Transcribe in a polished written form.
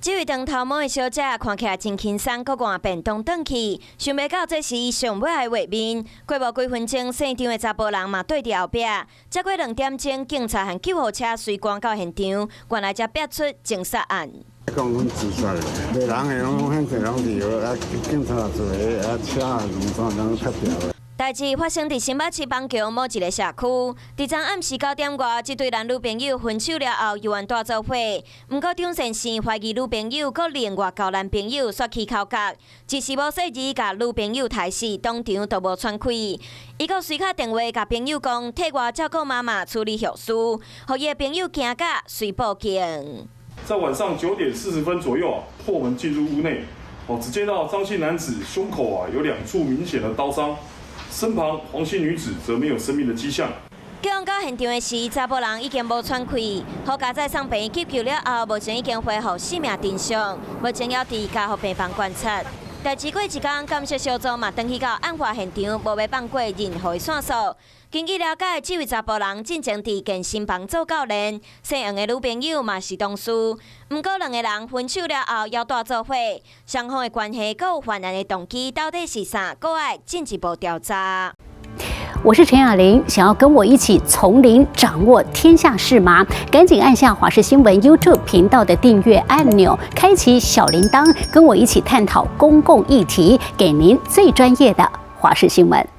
这位长头毛的小姐看起来真轻松，搁换便当转去，想袂到这是伊上尾的画面。过无几分钟，现场的查甫人嘛对伫后壁，再过2点钟，警察和救护车随赶到现场，原来才逼出情杀案。讲阮自杀的，袂人的拢很侪拢伫啊，警察做的啊，车两三人拆掉的。代志发生伫新北市邦桥某一个社区，伫昨暗时9点外，这对男女朋友分手了后，又愿大做伙。不过张先生怀疑女朋友佮另外交男朋友耍起口角，一时无细意，甲女朋友抬死，当场都无喘气。伊佮随卡电话甲朋友讲，替我照顾妈妈处理后事，互伊的朋友惊甲随报警。在晚上9点40分左右破门进入屋内，只见到张姓男子胸口有2处明显的刀伤。身旁黄姓女子则没有生命的迹象。警方到现场的时，查甫人已经无喘气，好加在送病急救了后，目前已经恢复生命正常，目前要伫家护病房观察。代志过一天，感谢小组嘛登去到案发现场，无要放过任何线索。根据了解，这位查甫人进前伫健身房做教练，姓杨的女朋友嘛是同事。不过2个人分手了后要大做伙，双方的关系佮有犯案的动机到底是啥？搁爱进一步调查。我是陈雅玲，想要跟我一起从零掌握天下事吗？赶紧按下华视新闻 YouTube 频道的订阅按钮，开启小铃铛，跟我一起探讨公共议题，给您最专业的华视新闻。